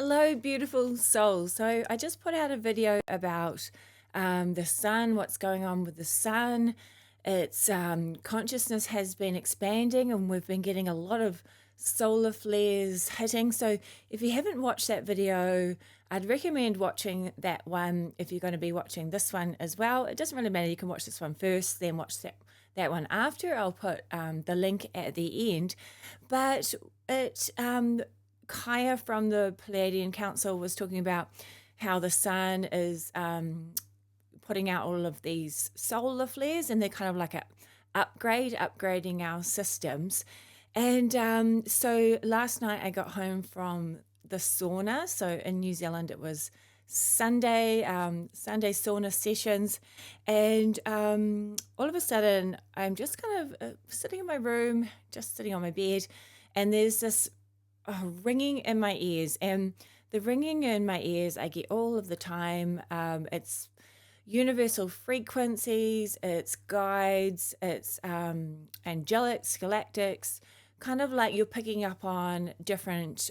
Hello, beautiful souls. So I just put out a video about the sun, what's going on with the sun. Its consciousness has been expanding and we've been getting a lot of solar flares hitting. So if you haven't watched that video, I'd recommend watching that one if you're going to be watching this one as well. It doesn't really matter. You can watch this one first, then watch that one after. I'll put the link at the end. But it Kaya from the Pleiadian Council was talking about how the sun is putting out all of these solar flares, and they're kind of like a upgrading our systems. And so last night I got home from the sauna. So in New Zealand it was Sunday sauna sessions, and all of a sudden I'm just kind of sitting in my room, just sitting on my bed, and there's this ringing in my ears. And the ringing in my ears I get all of the time. It's universal frequencies, it's guides, it's angelics, galactics, kind of like you're picking up on different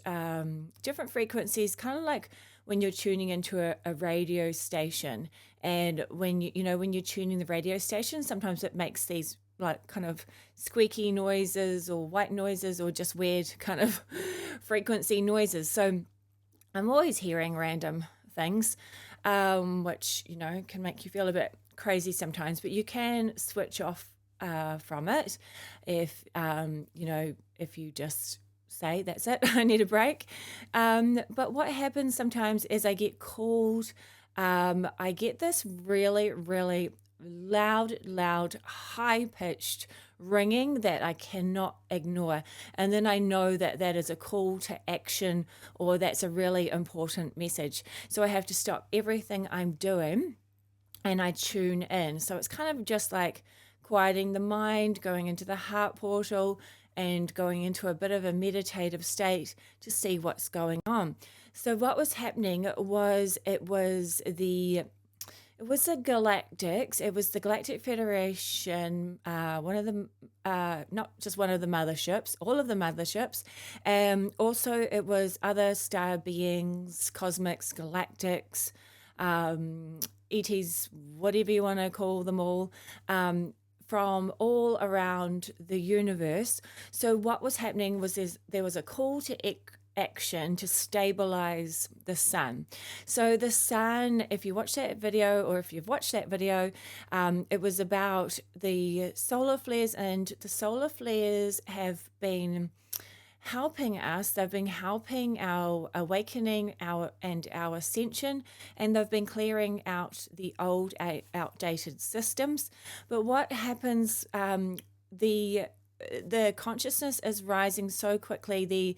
frequencies, kind of like when you're tuning into a radio station. And when when you're tuning the radio station, sometimes it makes these like kind of squeaky noises or white noises or just weird kind of frequency noises. So I'm always hearing random things, which, can make you feel a bit crazy sometimes, but you can switch off from it if, if you just say, that's it, I need a break. But what happens sometimes is I get called, I get this really, really loud, high-pitched ringing that I cannot ignore. And then I know that that is a call to action, or that's a really important message. So I have to stop everything I'm doing and I tune in. So it's kind of just like quieting the mind, going into the heart portal and going into a bit of a meditative state to see what's going on. So what was happening was it was the Galactics. It was the Galactic Federation, one of the, not just one of the motherships, all of the motherships. Also, it was other star beings, cosmics, galactics, ETs, whatever you want to call them all, from all around the universe. So what was happening was there was a call to action to stabilize the sun. So the sun, if you watch that video, or if you've watched that video, it was about the solar flares, and the solar flares have been helping us. They've been helping our awakening, our ascension, and they've been clearing out the old outdated systems. But what happens, the consciousness is rising so quickly, the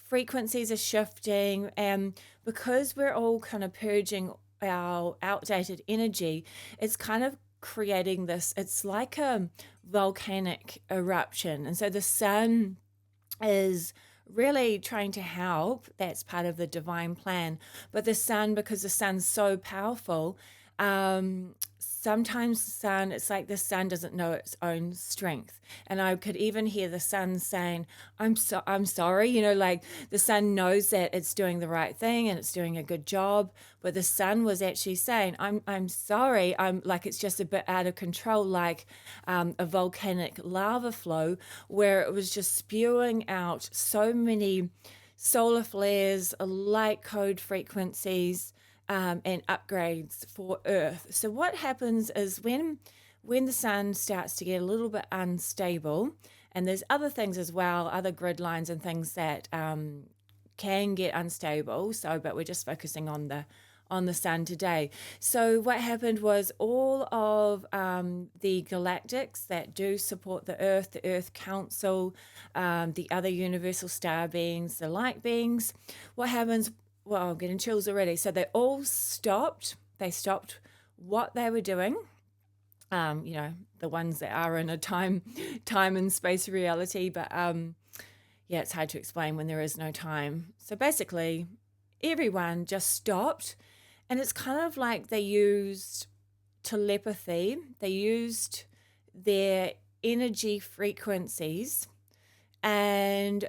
frequencies are shifting, and because we're all kind of purging our outdated energy, it's kind of creating this, it's like a volcanic eruption. And so the sun is really trying to help. That's part of the divine plan. But the sun, because the sun's so powerful, sometimes the sun, it's like the sun doesn't know its own strength. And I could even hear the sun saying, I'm sorry, like the sun knows that it's doing the right thing and it's doing a good job, but the sun was actually saying, I'm sorry, I'm like, it's just a bit out of control, like a volcanic lava flow where it was just spewing out so many solar flares, light code frequencies, and upgrades for Earth. So what happens is when the sun starts to get a little bit unstable, and there's other things as well, other grid lines and things that can get unstable. So, but we're just focusing on the sun today. So what happened was all of the galactics that do support the Earth Council, the other universal star beings, the light beings, what happens? Well, I'm getting chills already. So they all stopped. They stopped what they were doing. The ones that are in a time and space reality. But yeah, it's hard to explain when there is no time. So basically, everyone just stopped, and it's kind of like they used telepathy. They used their energy frequencies, and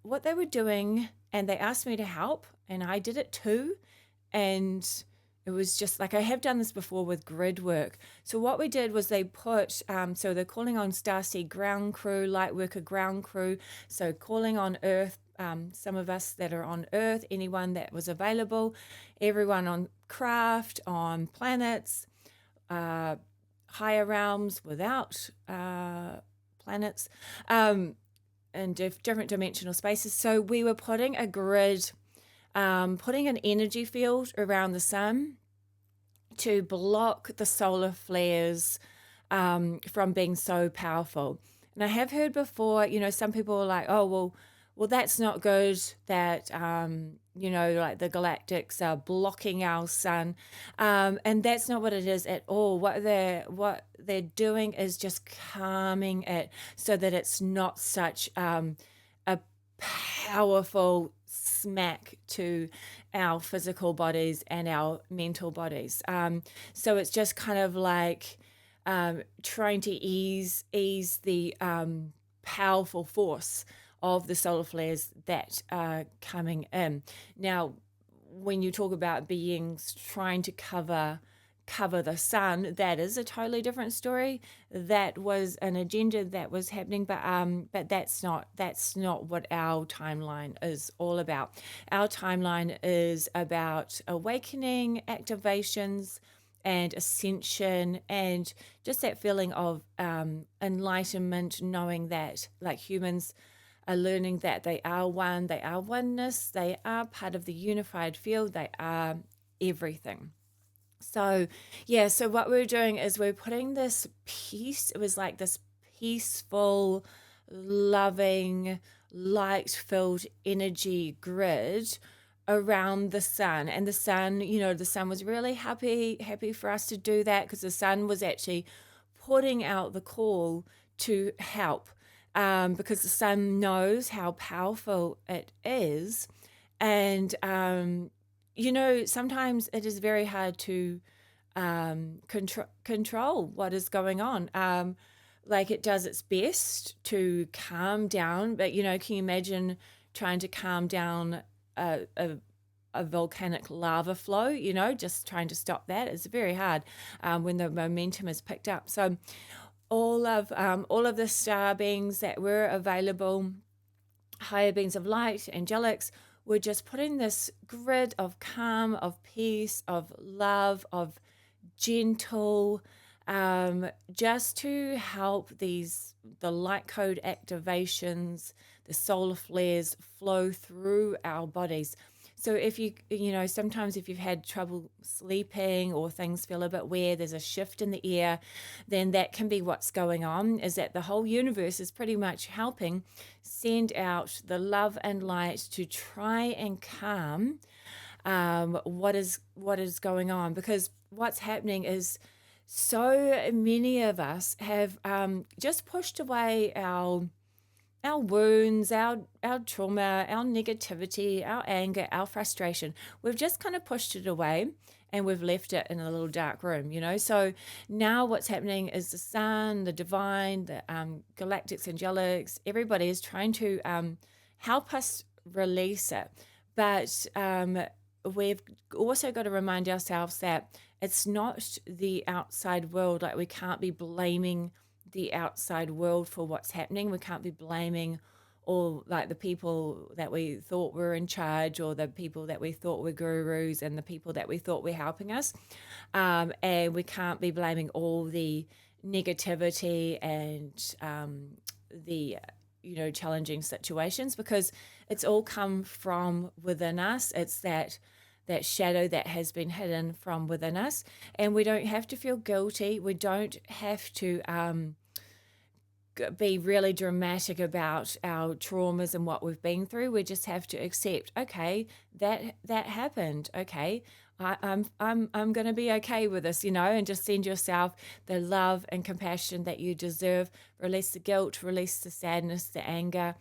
what they were doing and they asked me to help, and I did it too. And it was just like, I have done this before with grid work. So what we did was they put, so they're calling on Starseed ground crew, Lightworker ground crew. So calling on Earth, some of us that are on Earth, anyone that was available, everyone on craft, on planets, higher realms without planets, and different dimensional spaces. So we were putting a grid, putting an energy field around the sun to block the solar flares from being so powerful. And I have heard before, some people are like, oh, well, that's not good that, like the Galactics are blocking our sun. And that's not what it is at all. What they're doing is just calming it so that it's not such a powerful smack to our physical bodies and our mental bodies. So it's just kind of like trying to ease the powerful force of the solar flares that are coming in. Now, when you talk about beings trying to cover the sun, that is a totally different story. That was an agenda that was happening, but that's not what our timeline is all about. Our timeline is about awakening, activations, and ascension, and just that feeling of enlightenment, knowing that, like, humans are learning that they are one, they are oneness, they are part of the unified field, they are everything. So, yeah, so what we're doing is we're putting this peace, it was like this peaceful, loving, light-filled energy grid around the sun. And the sun, the sun was really happy for us to do that, because the sun was actually putting out the call to help, because the sun knows how powerful it is. And, sometimes it is very hard to control what is going on. Like, it does its best to calm down, but, can you imagine trying to calm down a volcanic lava flow, just trying to stop that? It's very hard when the momentum is picked up. So all of the star beings that were available, higher beings of light, angelics, we're just putting this grid of calm, of peace, of love, of gentle, just to help the light code activations, the solar flares flow through our bodies. So if sometimes if you've had trouble sleeping or things feel a bit weird, there's a shift in the air, then that can be what's going on, is that the whole universe is pretty much helping send out the love and light to try and calm what is going on. Because what's happening is so many of us have just pushed away our wounds, our trauma, our negativity, our anger, our frustration. We've just kind of pushed it away and we've left it in a little dark room, So now what's happening is the sun, the divine, the galactics, angelics, everybody is trying to help us release it. But we've also got to remind ourselves that it's not the outside world. Like, we can't be blaming the outside world for what's happening. We can't be blaming all, like, the people that we thought were in charge, or the people that we thought were gurus, and the people that we thought were helping us. And we can't be blaming all the negativity and the challenging situations, because it's all come from within us. It's that shadow that has been hidden from within us, and we don't have to feel guilty. We don't have to be really dramatic about our traumas and what we've been through. We just have to accept, okay, that happened. Okay, I'm going to be okay with this, and just send yourself the love and compassion that you deserve. Release the guilt, release the sadness, the anger.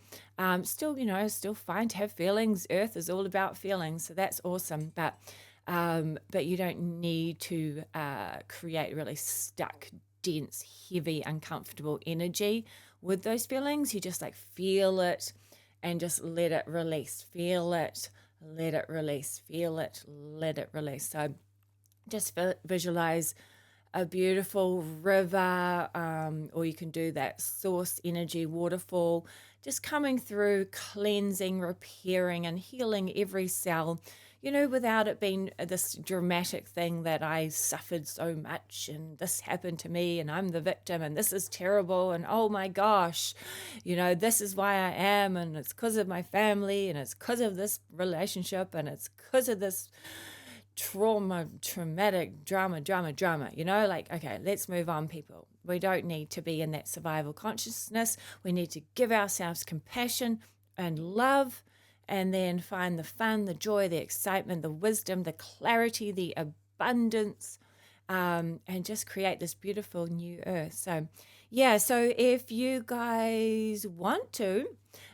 Still fine to have feelings. Earth is all about feelings, so that's awesome. But you don't need to create really stuck, dense, heavy, uncomfortable energy with those feelings. You just feel it and just let it release. Feel it, let it release. Feel it, let it release. So just visualize a beautiful river, or you can do that source energy waterfall, just coming through, cleansing, repairing, and healing every cell, without it being this dramatic thing that I suffered so much and this happened to me and I'm the victim and this is terrible and oh my gosh, this is why I am, and it's because of my family and it's because of this relationship and it's because of this traumatic drama, okay, let's move on, people. We don't need to be in that survival consciousness. We need to give ourselves compassion and love, and then find the fun, the joy, the excitement, the wisdom, the clarity, the abundance, and just create this beautiful new earth. So if you guys want to,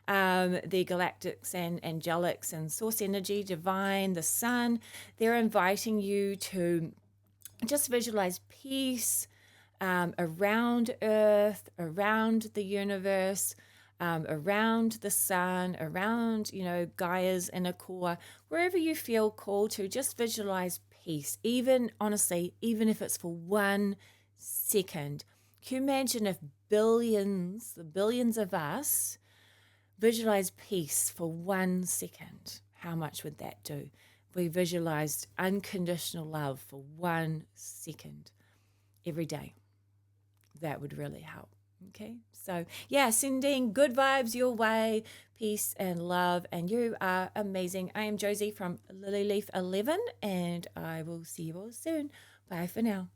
the Galactics and Angelics and Source Energy, Divine, the Sun, they're inviting you to just visualize peace around Earth, around the universe, around the Sun, around, Gaia's inner core, wherever you feel called to, just visualize peace. Even, honestly, even if it's for 1 second. Can you imagine if the billions of us visualize peace for 1 second? How much would that do? If we visualized unconditional love for 1 second every day, that would really help. Okay, so sending good vibes your way, peace and love, and you are amazing. I am Jozee from Lily Leaf 11, and I will see you all soon. Bye for now.